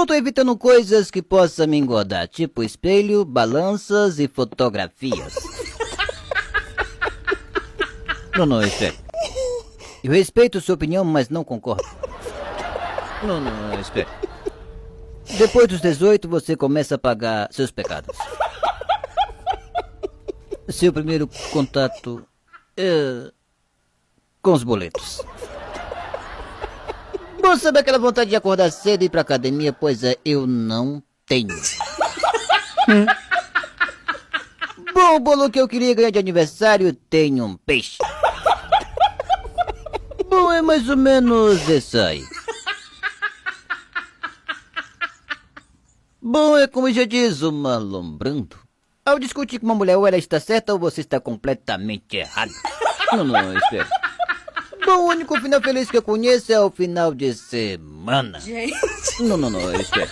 Bom, tô evitando coisas que possam me engordar, tipo espelho, balanças e fotografias. Não, espera. Eu respeito sua opinião, mas não concordo. Não, espera. Depois dos 18, você começa a pagar seus pecados. Seu primeiro contato é com os boletos. Bom, sabe aquela vontade de acordar cedo e ir pra academia? Pois é, eu não tenho. Bom, o bolo que eu queria ganhar de aniversário tem um peixe. Bom, é mais ou menos isso aí. Bom, é como já diz o malombrando. Ao discutir com uma mulher, ou ela está certa ou você está completamente errado. Não, espera. Bom, o único final feliz que eu conheço é o final de semana. Gente. Não, espera.